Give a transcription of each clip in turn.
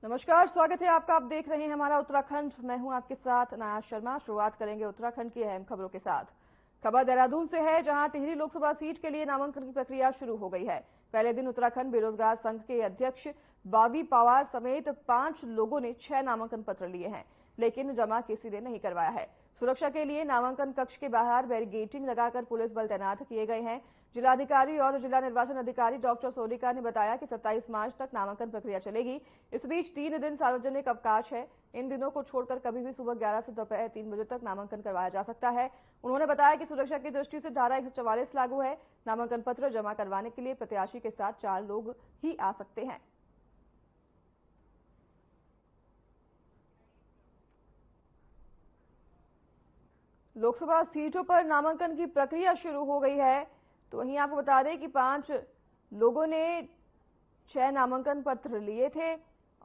नमस्कार, स्वागत है आपका। आप देख रहे हैं हमारा उत्तराखंड। मैं हूं आपके साथ नाया शर्मा। शुरुआत करेंगे उत्तराखंड की अहम खबरों के साथ। खबर देहरादून से है, जहां टिहरी लोकसभा सीट के लिए नामांकन की प्रक्रिया शुरू हो गई है। पहले दिन उत्तराखंड बेरोजगार संघ के अध्यक्ष बावी पवार समेत 5 लोगों ने 6 नामांकन पत्र लिए हैं, लेकिन जमा किसी ने नहीं करवाया है। सुरक्षा के लिए नामांकन कक्ष के बाहर बैरिकेडिंग लगाकर पुलिस बल तैनात किए गए हैं। जिलाधिकारी और जिला निर्वाचन अधिकारी डॉक्टर सोनिका ने बताया कि 27 मार्च तक नामांकन प्रक्रिया चलेगी। इस बीच 3 दिन सार्वजनिक अवकाश है। इन दिनों को छोड़कर कभी भी सुबह 11 से दोपहर 3 बजे तक नामांकन करवाया जा सकता है। उन्होंने बताया कि सुरक्षा की दृष्टि से धारा 144 लागू है। नामांकन पत्र जमा करवाने के लिए प्रत्याशी के साथ 4 लोग ही आ सकते हैं। लोकसभा सीटों पर नामांकन की प्रक्रिया शुरू हो गई है। तो वहीं आपको बता दें कि 5 लोगों ने 6 नामांकन पत्र लिए थे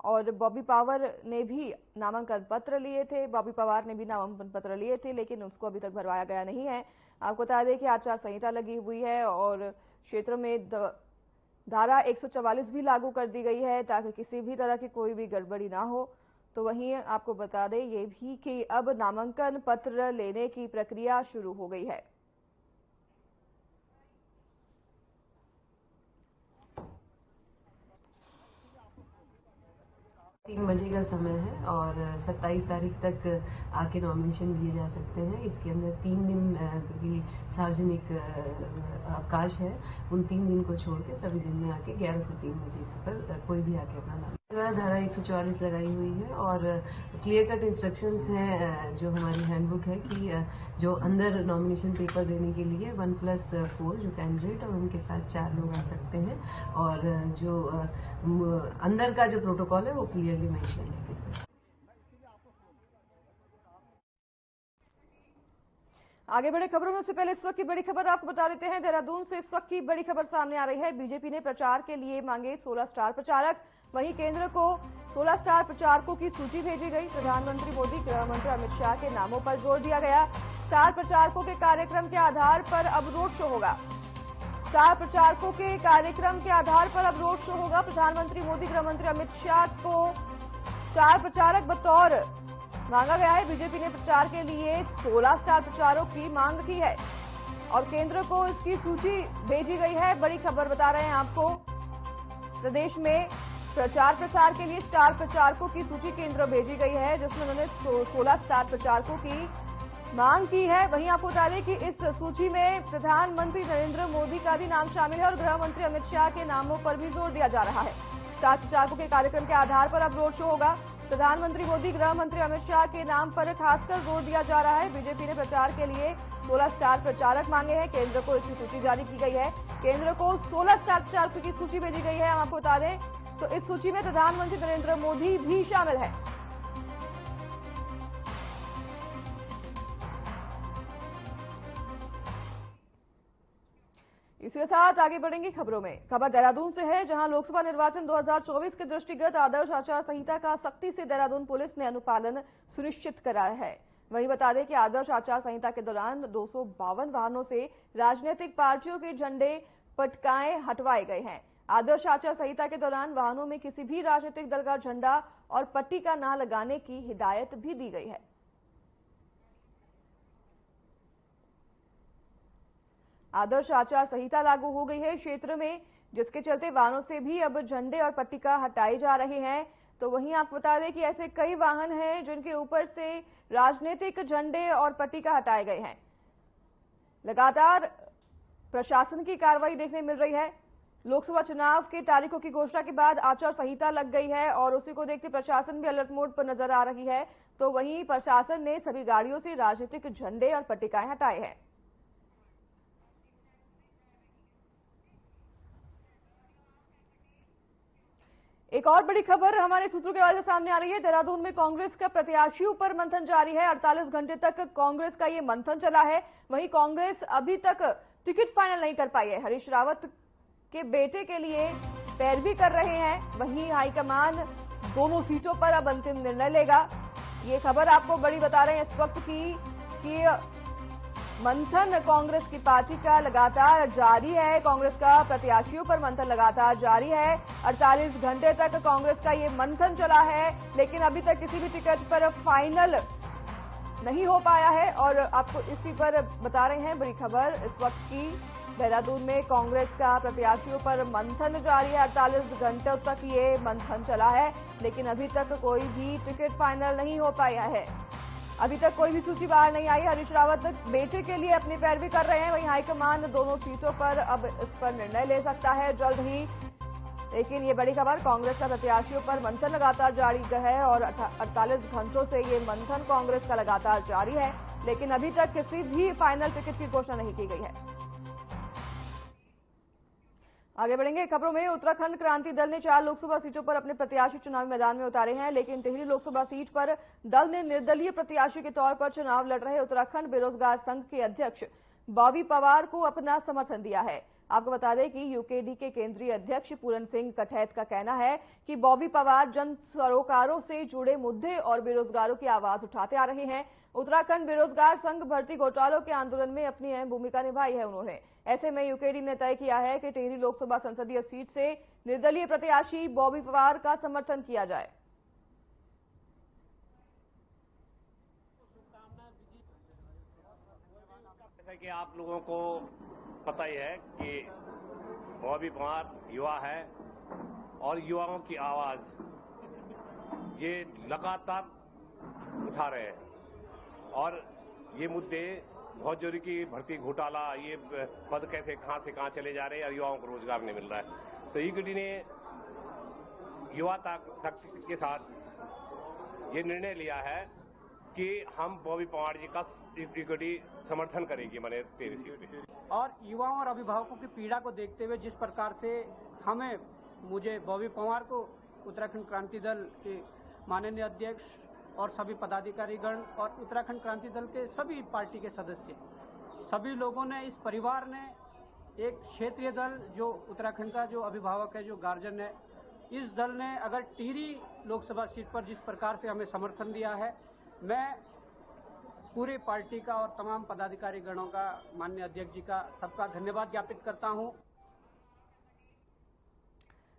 और बॉबी पावर ने भी नामांकन पत्र लिए थे। बॉबी पवार ने भी नामांकन पत्र लिए थे, लेकिन उसको अभी तक भरवाया गया नहीं है। आपको बता दें कि आचार संहिता लगी हुई है और क्षेत्र में धारा 144 भी लागू कर दी गई है, ताकि किसी भी तरह की कोई भी गड़बड़ी ना हो। तो वहीं आपको बता दें ये भी कि अब नामांकन पत्र लेने की प्रक्रिया शुरू हो गई है। 3 बजे का समय है और 27 तारीख तक आके नॉमिनेशन दिए जा सकते हैं। इसके अंदर 3 दिन क्योंकि सार्वजनिक अवकाश है, उन 3 दिन को छोड़ के सभी दिन में आके 11 से 3 बजे पर कोई भी आके अपना नाम द्वारा धारा 144 लगाई हुई है और क्लियर कट इंस्ट्रक्शंस हैं जो हमारी हैंडबुक है कि जो अंदर नॉमिनेशन पेपर देने के लिए 1+4 जो कैंडिडेट और उनके साथ 4 लोग आ सकते हैं और जो अंदर का जो प्रोटोकॉल है वो क्लियरली मेंशन है किस तरह। आगे बढ़े खबरों में, उससे पहले इस वक्त की बड़ी खबर आपको बता देते हैं। देहरादून से इस वक्त की बड़ी खबर सामने आ रही है। बीजेपी ने प्रचार के लिए मांगे 16 स्टार प्रचारक। वहीं केंद्र को 16 स्टार प्रचारकों की सूची भेजी गई। प्रधानमंत्री मोदी, गृह मंत्री अमित शाह के नामों पर जोर दिया गया। स्टार प्रचारकों के कार्यक्रम के आधार पर अब रोड शो होगा। स्टार प्रचारकों के कार्यक्रम के आधार पर अब रोड शो होगा। प्रधानमंत्री मोदी, गृह मंत्री अमित शाह को स्टार प्रचारक बतौर मांगा गया है। बीजेपी ने प्रचार के लिए 16 स्टार प्रचारकों की मांग की है और केंद्र को इसकी सूची भेजी गई है। बड़ी खबर बता रहे हैं आपको। प्रदेश में प्रचार प्रसार के लिए स्टार प्रचारकों की सूची केंद्र भेजी गई है, जिसमें उन्होंने 16 स्टार प्रचारकों की मांग की है। वहीं आपको बता दें कि इस सूची में प्रधानमंत्री नरेंद्र मोदी का भी नाम शामिल है और गृह मंत्री अमित शाह के नामों पर भी जोर दिया जा रहा है। स्टार प्रचारकों के कार्यक्रम के आधार पर अब रोड शो होगा। प्रधानमंत्री मोदी, गृह मंत्री अमित शाह के नाम पर खासकर जोर दिया जा रहा है। बीजेपी ने प्रचार के लिए 16 स्टार प्रचारक मांगे हैं। केंद्र को इसकी सूची जारी की गई है। केंद्र को 16 स्टार प्रचारकों की सूची भेजी गई है। हम आपको बता दें तो इस सूची में प्रधानमंत्री नरेंद्र मोदी भी शामिल है। इसके साथ आगे बढ़ेंगे खबरों में। खबर देहरादून से है, जहां लोकसभा निर्वाचन 2024 के दृष्टिगत आदर्श आचार संहिता का सख्ती से देहरादून पुलिस ने अनुपालन सुनिश्चित कराया है। वहीं बता दें कि आदर्श आचार संहिता के दौरान 252 वाहनों से राजनीतिक पार्टियों के झंडे पटकाएं हटवाए गए हैं। आदर्श आचार संहिता के दौरान वाहनों में किसी भी राजनीतिक दल का झंडा और पट्टिका न लगाने की हिदायत भी दी गई है। आदर्श आचार संहिता लागू हो गई है क्षेत्र में, जिसके चलते वाहनों से भी अब झंडे और पट्टिका हटाए जा रहे हैं। तो वहीं आपको बता दें कि ऐसे कई वाहन हैं जिनके ऊपर से राजनीतिक झंडे और पट्टिका हटाए गए हैं। लगातार प्रशासन की कार्रवाई देखने मिल रही है। लोकसभा चुनाव की तारीखों की घोषणा के बाद आचार संहिता लग गई है और उसी को देखते प्रशासन भी अलर्ट मोड पर नजर आ रही है। तो वहीं प्रशासन ने सभी गाड़ियों से राजनीतिक झंडे और पट्टिकाएं हटाए हैं। एक और बड़ी खबर हमारे सूत्रों के हवाले से सामने आ रही है। देहरादून में कांग्रेस का प्रत्याशियों पर मंथन जारी है। 48 घंटे तक कांग्रेस का ये मंथन चला है। वहीं कांग्रेस अभी तक टिकट फाइनल नहीं कर पाई है। हरीश रावत के बेटे के लिए पैरवी कर रहे हैं। वहीं हाईकमान दोनों सीटों पर अब अंतिम निर्णय लेगा। ये खबर आपको बड़ी बता रहे हैं इस वक्त की कि मंथन कांग्रेस की पार्टी का लगातार जारी है। कांग्रेस का प्रत्याशियों पर मंथन लगातार जारी है। 48 घंटे तक कांग्रेस का ये मंथन चला है, लेकिन अभी तक किसी भी टिकट पर फाइनल नहीं हो पाया है। और आपको इसी पर बता रहे हैं बड़ी खबर इस वक्त की। देहरादून में कांग्रेस का प्रत्याशियों पर मंथन जारी है। 48 घंटों तक ये मंथन चला है, लेकिन अभी तक कोई भी टिकट फाइनल नहीं हो पाया है। अभी तक कोई भी सूची बाहर नहीं आई। हरीश रावत बेटे के लिए अपनी पैरवी कर रहे हैं, वहीं हाईकमान दोनों सीटों पर अब इस पर निर्णय ले सकता है जल्द ही। लेकिन ये बड़ी खबर, कांग्रेस का प्रत्याशियों पर मंथन लगातार जारी है और 48 घंटों से ये मंथन कांग्रेस का लगातार जारी है, लेकिन अभी तक किसी भी फाइनल टिकट की घोषणा नहीं की गई है। आगे बढ़ेंगे खबरों में। उत्तराखंड क्रांति दल ने 4 लोकसभा सीटों पर अपने प्रत्याशी चुनावी मैदान में उतारे हैं, लेकिन टिहरी लोकसभा सीट पर दल ने निर्दलीय प्रत्याशी के तौर पर चुनाव लड़ रहे उत्तराखंड बेरोजगार संघ के अध्यक्ष बॉबी पवार को अपना समर्थन दिया है। आपको बता दें कि यूकेडी के केंद्रीय अध्यक्ष पूरन सिंह कठैत का कहना है कि बॉबी पवार जन सरोकारों से जुड़े मुद्दे और बेरोजगारों की आवाज उठाते आ रहे हैं। उत्तराखंड बेरोजगार संघ भर्ती घोटालों के आंदोलन में अपनी अहम भूमिका निभाई है उन्होंने। ऐसे में यूकेडी ने तय किया है कि टिहरी लोकसभा संसदीय सीट से निर्दलीय प्रत्याशी बॉबी पवार का समर्थन किया जाए। जैसा कि आप लोगों को पता ही है कि बॉबी पवार युवा है और युवाओं की आवाज ये लगातार उठा रहे हैं और ये मुद्दे बहुत जरूरी की भर्ती घोटाला, ये पद कैसे कहां से कहां चले जा रहे हैं और युवाओं को रोजगार नहीं मिल रहा है। तो यूकेडी ने युवा शक्ति के साथ ये निर्णय लिया है कि हम बॉबी पवार जी का यूकेडी समर्थन करेगी मैंने 13 सीट पे। और युवाओं और अभिभावकों की पीड़ा को देखते हुए जिस प्रकार से मुझे बॉबी पवार को उत्तराखंड क्रांति दल के माननीय अध्यक्ष और सभी पदाधिकारीगण और उत्तराखंड क्रांति दल के सभी पार्टी के सदस्य, सभी लोगों ने, इस परिवार ने, एक क्षेत्रीय दल जो उत्तराखंड का जो अभिभावक है, जो गार्जियन है, इस दल ने अगर टिहरी लोकसभा सीट पर जिस प्रकार से हमें समर्थन दिया है, मैं पूरी पार्टी का और तमाम पदाधिकारी गणों का, माननीय अध्यक्ष जी का, सबका धन्यवाद ज्ञापित करता हूं।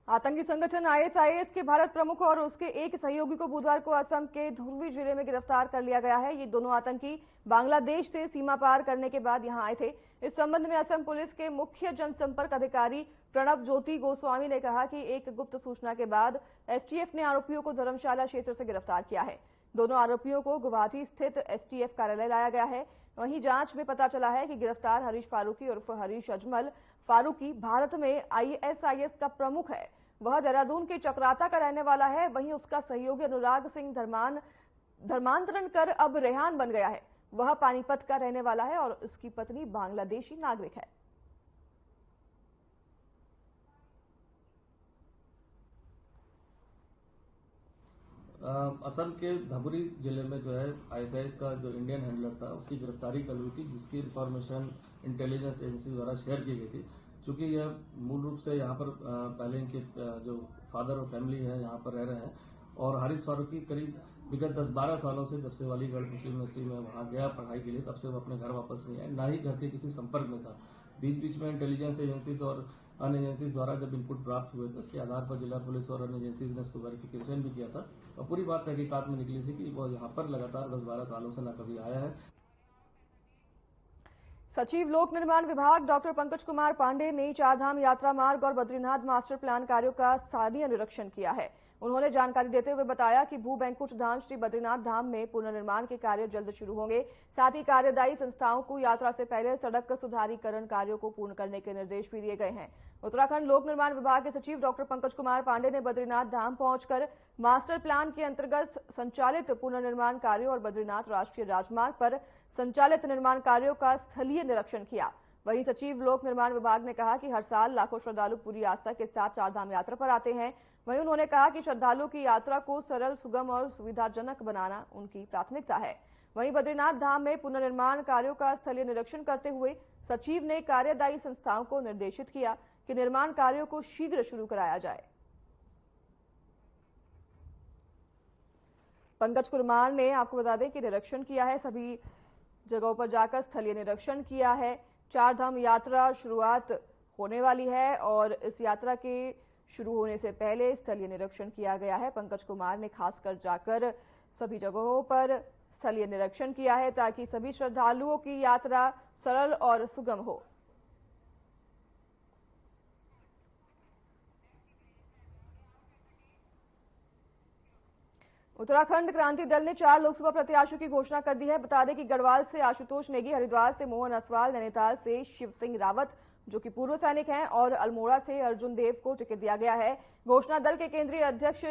आतंकी संगठन आईएसआईएस के भारत प्रमुख और उसके एक सहयोगी को बुधवार को असम के धुर्वी जिले में गिरफ्तार कर लिया गया है। ये दोनों आतंकी बांग्लादेश से सीमा पार करने के बाद यहां आए थे। इस संबंध में असम पुलिस के मुख्य जनसंपर्क अधिकारी प्रणब ज्योति गोस्वामी ने कहा कि एक गुप्त सूचना के बाद एसटीएफ ने आरोपियों को धर्मशाला क्षेत्र से गिरफ्तार किया है। दोनों आरोपियों को गुवाहाटी स्थित एसटीएफ कार्यालय लाया गया है। वहीं जांच में पता चला है कि गिरफ्तार हरीश फारूकी उर्फ हरीश अजमल फारूकी भारत में आईएसआईएस का प्रमुख है। वह देहरादून के चक्राता का रहने वाला है। वहीं उसका सहयोगी अनुराग सिंह धर्मांतरण कर अब रेहान बन गया है। वह पानीपत का रहने वाला है और उसकी पत्नी बांग्लादेशी नागरिक है। असम के धबुरी जिले में जो है आईएसआईएस का जो इंडियन हैंडलर था उसकी गिरफ्तारी कर हुई थी, जिसकी इंफॉर्मेशन इंटेलिजेंस एजेंसी द्वारा शेयर की गई थी। चूंकि यह मूल रूप से यहाँ पर पहले इनके जो फादर और फैमिली है यहाँ पर रह रहे हैं और हारिस फारूकी करीब विगत 10-12 सालों से जब से वालीगढ़ मुस्लिम यूनिवर्सिटी में वहाँ गया पढ़ाई के लिए, तब से वो अपने घर वापस नहीं आया, ना ही घर के किसी संपर्क में था। बीच बीच में इंटेलिजेंस एजेंसीज और अन्य एजेंसीज द्वारा जब इनपुट प्राप्त हुए थे, उसके आधार पर जिला पुलिस और अन्य एजेंसीज ने इसको वेरिफिकेशन भी किया था और पूरी बात तहकीकात में निकली थी कि वो यहाँ पर लगातार 10-12 सालों से न कभी आया है। सचिव लोक निर्माण विभाग डॉक्टर पंकज कुमार पांडे ने चारधाम यात्रा मार्ग और बद्रीनाथ मास्टर प्लान कार्यों का स्थानीय निरीक्षण किया है। उन्होंने जानकारी देते हुए बताया कि भू बैंकुट धाम श्री बद्रीनाथ धाम में पुनर्निर्माण के कार्य जल्द शुरू होंगे। साथ ही कार्यदायी संस्थाओं को यात्रा से पहले सड़क सुधारीकरण कार्यों को पूर्ण करने के निर्देश भी दिए गए हैं। उत्तराखंड लोक निर्माण विभाग के सचिव डॉक्टर पंकज कुमार पांडे ने बद्रीनाथ धाम पहुंचकर मास्टर प्लान के अंतर्गत संचालित पुनर्निर्माण कार्यों और बद्रीनाथ राष्ट्रीय राजमार्ग पर संचालित निर्माण कार्यों का स्थलीय निरीक्षण किया। वहीं सचिव लोक निर्माण विभाग ने कहा कि हर साल लाखों श्रद्धालु पूरी आस्था के साथ चारधाम यात्रा पर आते हैं। वहीं उन्होंने कहा कि श्रद्धालुओं की यात्रा को सरल, सुगम और सुविधाजनक बनाना उनकी प्राथमिकता है। वहीं बद्रीनाथ धाम में पुनर्निर्माण कार्यों का स्थलीय निरीक्षण करते हुए सचिव ने कार्यदायी संस्थाओं को निर्देशित किया कि निर्माण कार्यों को शीघ्र शुरू कराया जाए। पंकज कुमार ने आपको बता दें कि निरीक्षण किया है सभी जगहों पर जाकर स्थलीय निरीक्षण किया है। चार धाम यात्रा शुरुआत होने वाली है और इस यात्रा के शुरू होने से पहले स्थलीय निरीक्षण किया गया है। पंकज कुमार ने खासकर जाकर सभी जगहों पर स्थलीय निरीक्षण किया है ताकि सभी श्रद्धालुओं की यात्रा सरल और सुगम हो। उत्तराखंड क्रांति दल ने 4 लोकसभा प्रत्याशियों की घोषणा कर दी है। बता दें कि गढ़वाल से आशुतोष नेगी, हरिद्वार से मोहन असवाल, नैनीताल से शिव सिंह रावत जो कि पूर्व सैनिक हैं और अल्मोड़ा से अर्जुन देव को टिकट दिया गया है। घोषणा दल के केंद्रीय अध्यक्ष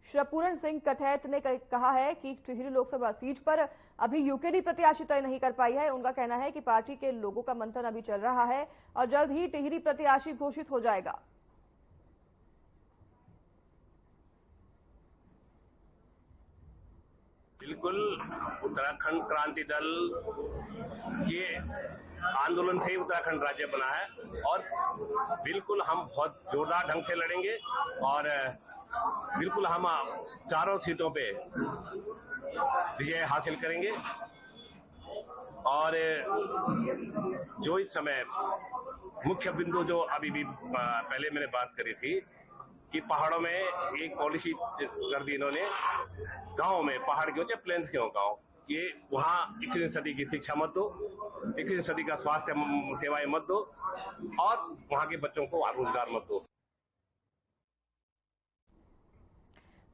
श्रपूरण सिंह कठैत ने कहा है कि टिहरी लोकसभा सीट पर अभी यूकेडी प्रत्याशी तय नहीं कर पाई है। उनका कहना है कि पार्टी के लोगों का मंथन अभी चल रहा है और जल्द ही टिहरी प्रत्याशी घोषित हो जाएगा। बिल्कुल उत्तराखंड क्रांति दल के आंदोलन से ही उत्तराखंड राज्य बना है और बिल्कुल हम बहुत जोरदार ढंग से लड़ेंगे और बिल्कुल हम चारों सीटों पे विजय हासिल करेंगे। और जो इस समय मुख्य बिंदु जो अभी भी पहले मैंने बात करी थी कि पहाड़ों में एक पॉलिसी कर दी इन्होंने, गांव में पहाड़ के हो चाहे प्लेन्स के हो गांव, ये वहां 21वीं सदी की शिक्षा मत दो, 21वीं सदी का स्वास्थ्य सेवाएं मत दो और वहां के बच्चों को रोजगार मत दो।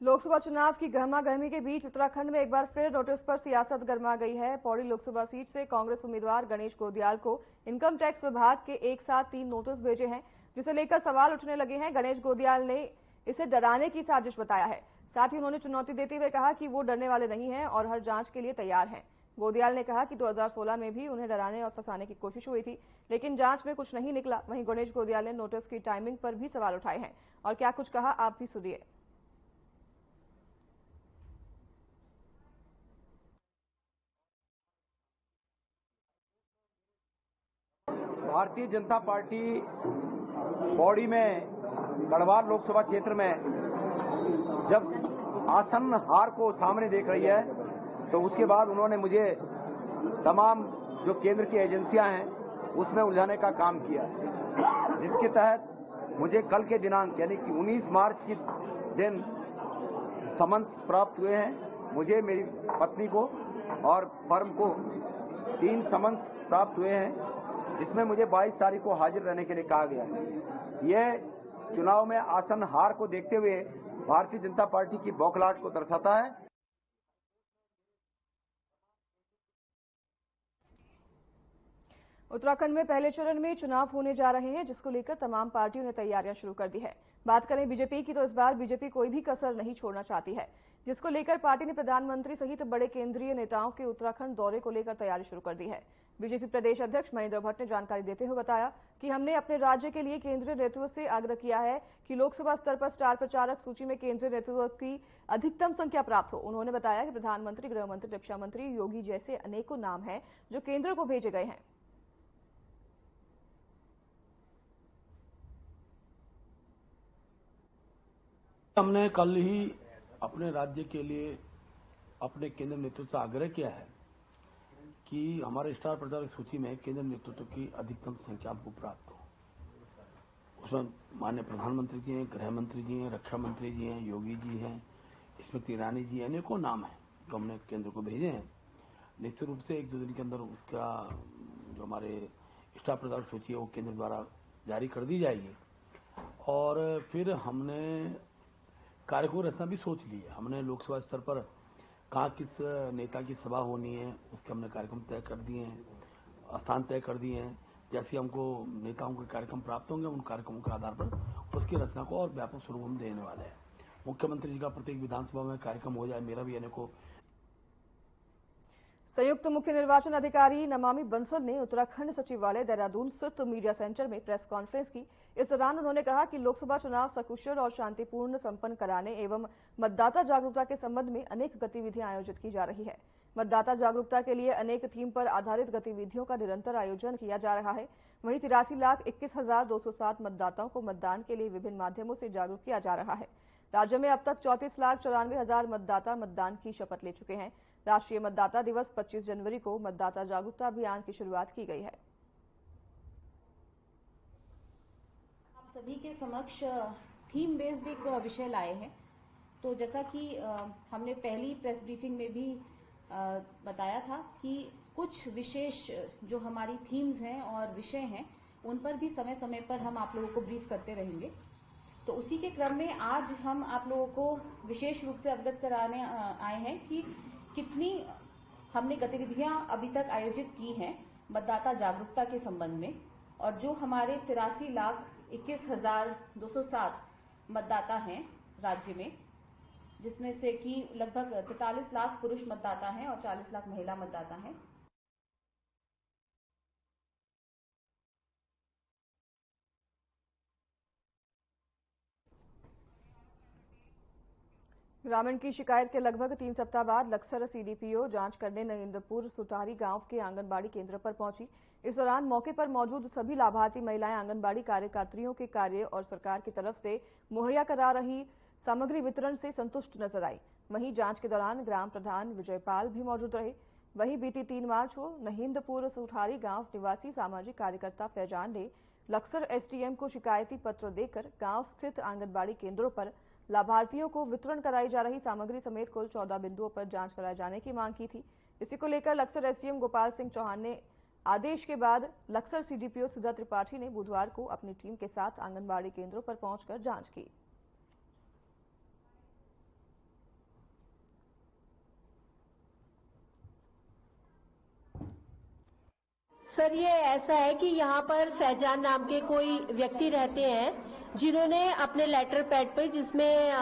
लोकसभा चुनाव की गहमागहमी के बीच उत्तराखंड में एक बार फिर नोटिस पर सियासत गर्मा गई है। पौड़ी लोकसभा सीट से कांग्रेस उम्मीदवार गणेश गोदियाल को इनकम टैक्स विभाग के एक साथ 3 नोटिस भेजे हैं, जिसे लेकर सवाल उठने लगे हैं। गणेश गोदियाल ने इसे डराने की साजिश बताया है। साथ ही उन्होंने चुनौती देते हुए कहा कि वो डरने वाले नहीं हैं और हर जांच के लिए तैयार हैं। गोदियाल ने कहा कि 2016 में भी उन्हें डराने और फंसाने की कोशिश हुई थी, लेकिन जांच में कुछ नहीं निकला। वहीं गणेश गोदियाल ने नोटिस की टाइमिंग पर भी सवाल उठाए हैं और क्या कुछ कहा आप भी सुनिए। भारतीय जनता पार्टी पौड़ी में गढ़वाल लोकसभा क्षेत्र में जब आसन्न हार को सामने देख रही है तो उसके बाद उन्होंने मुझे तमाम जो केंद्र की एजेंसियां हैं उसमें उलझाने का काम किया, जिसके तहत मुझे कल के दिनांक यानी कि 19 मार्च के दिन समन्स प्राप्त हुए हैं। मुझे, मेरी पत्नी को और फर्म को 3 समन्स प्राप्त हुए हैं, जिसमें मुझे 22 तारीख को हाजिर रहने के लिए कहा गया है। यह चुनाव में आसन हार को देखते हुए भारतीय जनता पार्टी की बौखलाहट को दर्शाता है। उत्तराखंड में पहले चरण में चुनाव होने जा रहे हैं, जिसको लेकर तमाम पार्टियों ने तैयारियां शुरू कर दी है। बात करें बीजेपी की तो इस बार बीजेपी कोई भी कसर नहीं छोड़ना चाहती है, जिसको लेकर पार्टी ने प्रधानमंत्री सहित बड़े केंद्रीय नेताओं के उत्तराखंड दौरे को लेकर तैयारी शुरू कर दी है। बीजेपी प्रदेश अध्यक्ष महेंद्र भट्ट ने जानकारी देते हुए बताया कि हमने अपने राज्य के लिए केंद्रीय नेतृत्व से आग्रह किया है कि लोकसभा स्तर पर स्टार प्रचारक सूची में केंद्रीय नेतृत्व की अधिकतम संख्या प्राप्त हो। उन्होंने बताया कि प्रधानमंत्री, गृह मंत्री, रक्षा मंत्री, योगी जैसे अनेकों नाम हैं जो केंद्र को भेजे गए हैं। हमने कल ही अपने राज्य के लिए अपने केंद्र नेतृत्व से आग्रह किया है कि हमारे स्टार प्रचारक सूची में केंद्र नेतृत्व की अधिकतम संख्या हमको प्राप्त हो। उसमें माननीय प्रधानमंत्री जी हैं, गृह मंत्री जी हैं, रक्षा मंत्री जी हैं, योगी जी हैं, स्मृति ईरानी जी, अनेकों नाम हैं जो हमने केंद्र को भेजे हैं। निश्चित रूप से 1-2 दिन के अंदर उसका जो हमारे स्टार प्रचारक सूची है वो केंद्र द्वारा जारी कर दी जाएगी और फिर हमने कार्यक्रम रचना भी सोच ली है। हमने लोकसभा स्तर पर कहाँ किस नेता की सभा होनी है उसके हमने कार्यक्रम तय कर दिए हैं, स्थान तय कर दिए हैं। जैसे हमको नेताओं के कार्यक्रम प्राप्त होंगे उन कार्यक्रमों के आधार पर उसकी रचना को और व्यापक स्वरूप हम देने वाले हैं। मुख्यमंत्री जी का प्रत्येक विधानसभा में कार्यक्रम हो जाए, मेरा भी अनेकों। संयुक्त मुख्य निर्वाचन अधिकारी नमामि बंसल ने उत्तराखंड सचिवालय देहरादून स्थित मीडिया सेंटर में प्रेस कॉन्फ्रेंस की। इस दौरान उन्होंने कहा कि लोकसभा चुनाव सकुशल और शांतिपूर्ण संपन्न कराने एवं मतदाता जागरूकता के संबंध में अनेक गतिविधियां आयोजित की जा रही है। मतदाता जागरूकता के लिए अनेक थीम पर आधारित गतिविधियों का निरंतर आयोजन किया जा रहा है। वहीं 83,21,207 मतदाताओं को मतदान के लिए विभिन्न माध्यमों से जागरूक किया जा रहा है। राज्य में अब तक 34,94,000 मतदाता मतदान की शपथ ले चुके हैं। राष्ट्रीय मतदाता दिवस 25 जनवरी को मतदाता जागरूकता अभियान की शुरुआत की गई है। आप सभी के समक्ष थीम बेस्ड एक विषय लाए हैं। तो जैसा कि हमने पहली प्रेस ब्रीफिंग में भी बताया था कि कुछ विशेष जो हमारी थीम्स हैं और विषय हैं उन पर भी समय समय पर हम आप लोगों को ब्रीफ करते रहेंगे। तो उसी के क्रम में आज हम आप लोगों को विशेष रूप से अवगत कराने आए हैं कि कितनी हमने गतिविधियां अभी तक आयोजित की हैं मतदाता जागरूकता के संबंध में, और जो हमारे 83,21,207 मतदाता हैं राज्य में, जिसमें से कि लगभग 43 लाख पुरुष मतदाता हैं और 40 लाख महिला मतदाता हैं। ग्रामीण की शिकायत के लगभग 3 सप्ताह बाद लक्सर सीडीपीओ जांच करने नहिंदपुर सुटारी गांव के आंगनबाड़ी केंद्र पर पहुंची। इस दौरान मौके पर मौजूद सभी लाभार्थी महिलाएं आंगनबाड़ी कार्यकर्त्रियों के कार्य और सरकार की तरफ से मुहैया करा रही सामग्री वितरण से संतुष्ट नजर आई। वहीं जांच के दौरान ग्राम प्रधान विजयपाल भी मौजूद रहे। वहीं बीती 3 मार्च को नहिंदपुर सुठारी गांव निवासी सामाजिक कार्यकर्ता फैजान ने लक्सर एसडीएम को शिकायती पत्र देकर गांव स्थित आंगनबाड़ी केंद्रों पर लाभार्थियों को वितरण कराई जा रही सामग्री समेत कुल 14 बिंदुओं पर जांच कराए जाने की मांग की थी। इसी को लेकर लक्सर एसडीएम गोपाल सिंह चौहान ने आदेश के बाद लक्सर सीडीपीओ सुधा त्रिपाठी ने बुधवार को अपनी टीम के साथ आंगनबाड़ी केंद्रों पर पहुंचकर जांच की। सर, ये ऐसा है कि यहाँ पर फैजान नाम के कोई व्यक्ति रहते हैं जिन्होंने अपने लेटर पैड पर, जिसमें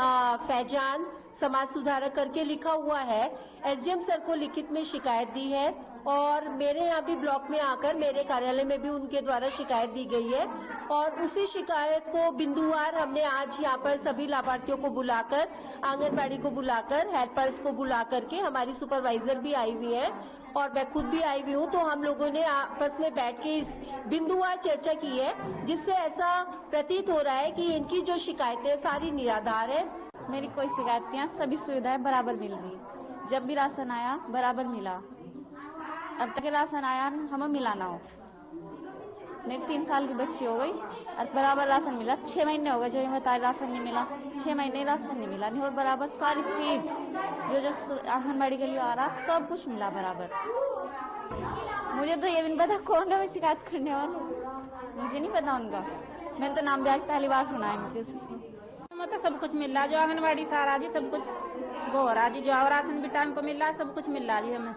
फैजान समाज सुधारक करके लिखा हुआ है, एसडीएम सर को लिखित में शिकायत दी है और मेरे यहाँ भी ब्लॉक में आकर मेरे कार्यालय में भी उनके द्वारा शिकायत दी गई है। और उसी शिकायत को बिंदुवार हमने आज यहाँ पर सभी लाभार्थियों को बुलाकर, आंगनबाड़ी को बुलाकर, हेल्पर्स को बुला करके, हमारी सुपरवाइजर भी आई हुई है और मैं खुद भी आई हुई हूँ, तो हम लोगों ने आपस में बैठ के इस बिंदुवार चर्चा की है, जिससे ऐसा प्रतीत हो रहा है कि इनकी जो शिकायतें सारी निराधार है। मेरी कोई शिकायत नहीं है, सभी सुविधाएं बराबर मिल रही। जब भी राशन आया बराबर मिला। अब तक राशन आया हमें मिला ना हो। मेरी 3 साल की बच्ची हो गई और बराबर राशन मिला। 6 महीने हो गए जो बताए राशन नहीं मिला। 6 महीने राशन नहीं मिला नहीं, और बराबर सारी चीज जो आंगनबाड़ी के लिए आ रहा सब कुछ मिला बराबर। मुझे तो ये भी नहीं पता कौन है शिकायत करने वाला, मुझे नहीं पता उनका। मैंने तो नाम भी आज पहली बार सुना है मुझे। तो सब कुछ मिल रहा, जो आंगनबाड़ी सारा जी सब कुछ वो हो रहा जी, जो राशन भी टाइम पर मिल रहा, सब कुछ मिल रहा जी। हमें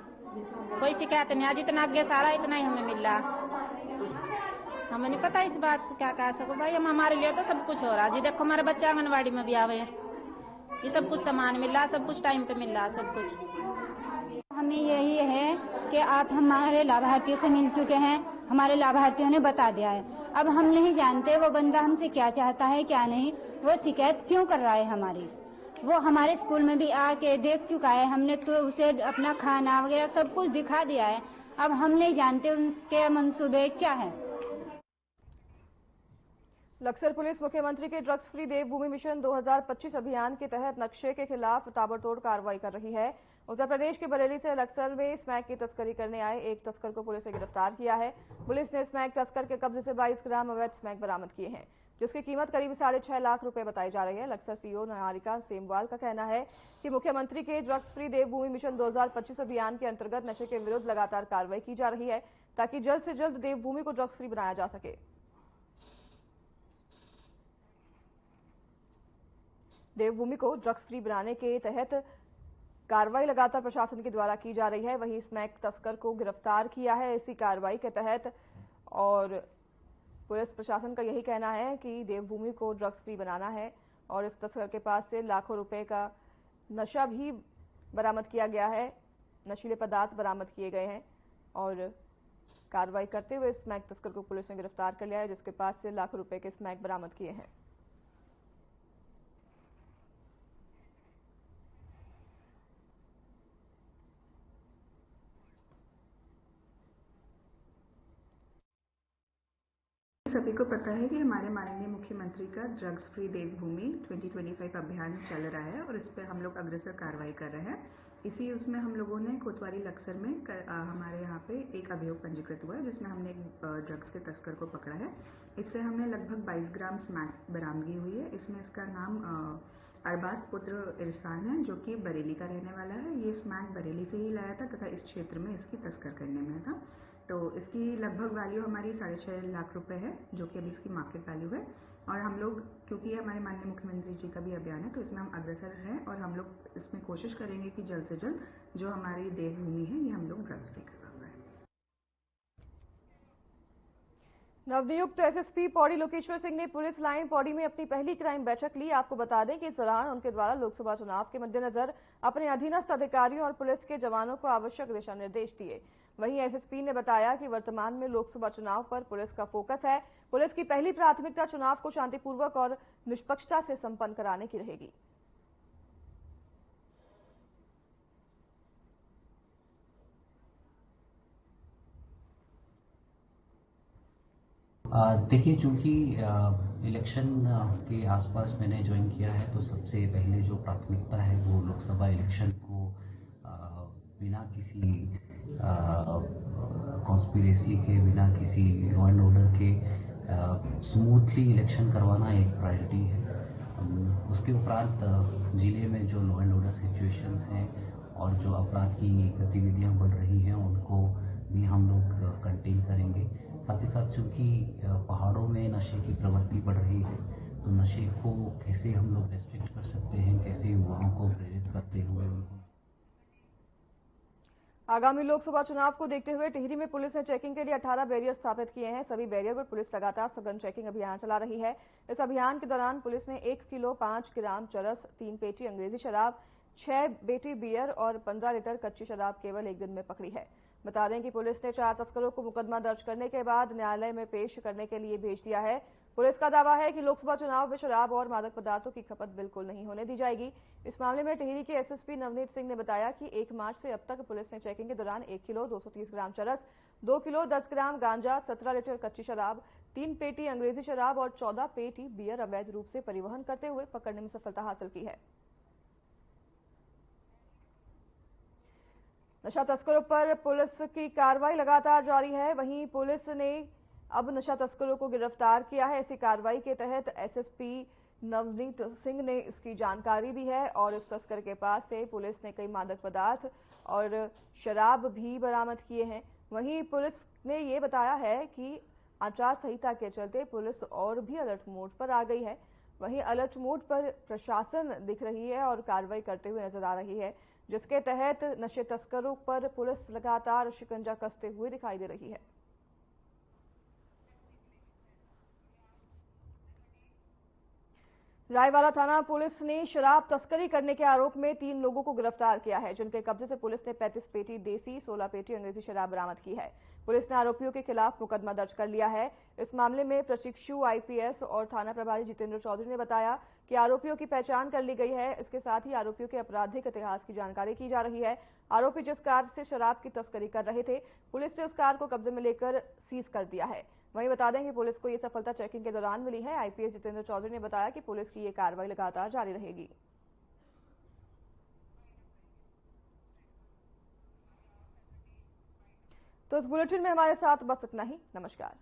कोई शिकायत नहीं, आज इतना आगे सारा इतना ही हमें मिल रहा। हमें नहीं पता इस बात को क्या कह सको भाई। हम हमारे लिए तो सब कुछ हो रहा जी। देखो हमारे बच्चे आंगनबाड़ी में भी आवे हैं, ये सब कुछ सामान मिल रहा, सब कुछ टाइम पे मिल रहा, सब कुछ। हमें यही है कि आप हमारे लाभार्थियों से मिल चुके हैं, हमारे लाभार्थियों ने बता दिया है। अब हम नहीं जानते वो बंदा हमसे क्या चाहता है क्या नहीं, वो शिकायत क्यों कर रहा है हमारी। वो हमारे स्कूल में भी आके देख चुका है, हमने तो उसे अपना खाना वगैरह सब कुछ दिखा दिया है। अब हम नहीं जानते उनके मंसूबे क्या है। लक्सर पुलिस मुख्यमंत्री के ड्रग्स फ्री देवभूमि मिशन 2025 अभियान के तहत नक्शे के खिलाफ ताबड़तोड़ कार्रवाई कर रही है। उत्तर प्रदेश के बरेली से लक्सर में स्मैक की तस्करी करने आए एक तस्कर को पुलिस ने गिरफ्तार किया है। पुलिस ने स्मैक तस्कर के कब्जे से 22 ग्राम अवैध स्मैक बरामद किए हैं, जिसकी कीमत करीब 6.5 लाख रुपए बताई जा रही है। लक्सर सीओ निहारिका सेमवाल का कहना है कि मुख्यमंत्री के ड्रग्स फ्री देवभूमि मिशन 2025 अभियान के अंतर्गत नशे के विरुद्ध लगातार कार्रवाई की जा रही है, ताकि जल्द से जल्द देवभूमि को ड्रग्स फ्री बनाया जा सके। देवभूमि को ड्रग्स फ्री बनाने के तहत कार्रवाई लगातार प्रशासन के द्वारा की जा रही है। वहीं स्मैक तस्कर को गिरफ्तार किया है इसी कार्रवाई के तहत, और पुलिस प्रशासन का यही कहना है कि देवभूमि को ड्रग्स फ्री बनाना है। और इस तस्कर के पास से लाखों रुपए का नशा भी बरामद किया गया है, नशीले पदार्थ बरामद किए गए हैं। और कार्रवाई करते हुए स्मैक तस्कर को पुलिस ने गिरफ्तार कर लिया है, जिसके पास से लाखों रुपए के स्मैक बरामद किए हैं। सभी को पता है कि हमारे माननीय मुख्यमंत्री का ड्रग्स फ्री देवभूमि 2025 अभियान चल रहा है और इस पर हम लोग अग्रसर कार्रवाई कर रहे हैं। इसी उसमें हम लोगों ने कोतवाली लक्सर में हमारे यहाँ पे एक अभियोग पंजीकृत हुआ है, जिसमें हमने एक ड्रग्स के तस्कर को पकड़ा है। इससे हमें लगभग 22 ग्राम स्मैक बरामदगी हुई है। इसमें इसका नाम अरबाज पुत्र इरसान है, जो कि बरेली का रहने वाला है। ये स्मैक बरेली से ही लाया था तथा इस क्षेत्र में इसकी तस्कर करने में था। तो इसकी लगभग वैल्यू हमारी 6.5 लाख रुपए है, जो कि अभी इसकी मार्केट वैल्यू है। और हम लोग, क्योंकि ये हमारे माननीय मुख्यमंत्री जी का भी अभियान है, तो इसमें हम अग्रसर हैं और हम लोग इसमें कोशिश करेंगे कि जल्द से जल्द जो हमारी देवभूमि है, ये हम लोग ड्रग्स फ्री करवाएं। नवनियुक्त एसएसपी पौड़ी लोकेश्वर सिंह ने पुलिस लाइन पौड़ी में अपनी पहली क्राइम बैठक ली। आपको बता दें कि इस दौरान उनके द्वारा लोकसभा चुनाव के मद्देनजर अपने अधीनस्थ अधिकारियों और पुलिस के जवानों को आवश्यक दिशा निर्देश दिए। वहीं एसएसपी ने बताया कि वर्तमान में लोकसभा चुनाव पर पुलिस का फोकस है। पुलिस की पहली प्राथमिकता चुनाव को शांतिपूर्वक और निष्पक्षता से संपन्न कराने की रहेगी। देखिए, चूंकि इलेक्शन के आसपास मैंने ज्वाइन किया है, तो सबसे पहले जो प्राथमिकता है वो लोकसभा इलेक्शन को बिना किसी कॉन्स्पिरेसी के, बिना किसी लॉ एंड ऑर्डर के स्मूथली इलेक्शन करवाना एक प्रायोरिटी है। उसके उपरांत जिले में जो लॉ एंड ऑर्डर सिचुएशंस हैं और जो अपराध की गतिविधियां बढ़ रही हैं, उनको भी हम लोग कंटेन करेंगे। साथ ही साथ चूंकि पहाड़ों में नशे की प्रवृत्ति बढ़ रही है, तो नशे को कैसे हम लोग रेस्ट्रिक्ट कर सकते हैं, कैसे युवाओं को प्रेरित करते हुए उनको। आगामी लोकसभा चुनाव को देखते हुए टिहरी में पुलिस ने चेकिंग के लिए 18 बैरियर स्थापित किए हैं। सभी बैरियर पर पुलिस लगातार सघन चेकिंग अभियान चला रही है। इस अभियान के दौरान पुलिस ने 1 किलो 5 ग्राम चरस, 3 पेटी अंग्रेजी शराब, 6 पेटी बियर और 15 लीटर कच्ची शराब केवल एक दिन में पकड़ी है। बता दें कि पुलिस ने 4 तस्करों को मुकदमा दर्ज करने के बाद न्यायालय में पेश करने के लिए भेज दिया है। पुलिस का दावा है कि लोकसभा चुनाव में शराब और मादक पदार्थों की खपत बिल्कुल नहीं होने दी जाएगी। इस मामले में टिहरी के एसएसपी नवनीत सिंह ने बताया कि 1 मार्च से अब तक पुलिस ने चेकिंग के दौरान 1 किलो 230 ग्राम चरस, 2 किलो 10 ग्राम गांजा, 17 लीटर कच्ची शराब, 3 पेटी अंग्रेजी शराब और 14 पेटी बियर अवैध रूप से परिवहन करते हुए पकड़ने में सफलता हासिल की है। नशा तस्करों पर पुलिस की कार्रवाई लगातार जारी है। वहीं पुलिस ने अब नशा तस्करों को गिरफ्तार किया है। इसी कार्रवाई के तहत एसएसपी नवनीत सिंह ने इसकी जानकारी दी है और इस तस्कर के पास से पुलिस ने कई मादक पदार्थ और शराब भी बरामद किए हैं। वहीं पुलिस ने ये बताया है कि आचार संहिता के चलते पुलिस और भी अलर्ट मोड पर आ गई है। वहीं अलर्ट मोड पर प्रशासन दिख रही है और कार्रवाई करते हुए नजर आ रही है, जिसके तहत नशे तस्करों पर पुलिस लगातार शिकंजा कसते हुए दिखाई दे रही है। रायवाला थाना पुलिस ने शराब तस्करी करने के आरोप में 3 लोगों को गिरफ्तार किया है, जिनके कब्जे से पुलिस ने 35 पेटी देसी, 16 पेटी अंग्रेजी शराब बरामद की है। पुलिस ने आरोपियों के खिलाफ मुकदमा दर्ज कर लिया है। इस मामले में प्रशिक्षु आईपीएस और थाना प्रभारी जितेंद्र चौधरी ने बताया कि आरोपियों की पहचान कर ली गई है। इसके साथ ही आरोपियों के आपराधिक इतिहास की जानकारी की जा रही है। आरोपी जिस कार से शराब की तस्करी कर रहे थे, पुलिस ने उस कार को कब्जे में लेकर सीज कर दिया है। वहीं बता दें कि पुलिस को ये सफलता चेकिंग के दौरान मिली है। आईपीएस जितेंद्र चौधरी ने बताया कि पुलिस की ये कार्रवाई लगातार जारी रहेगी। तो इस बुलेटिन में हमारे साथ बस इतना ही। नमस्कार।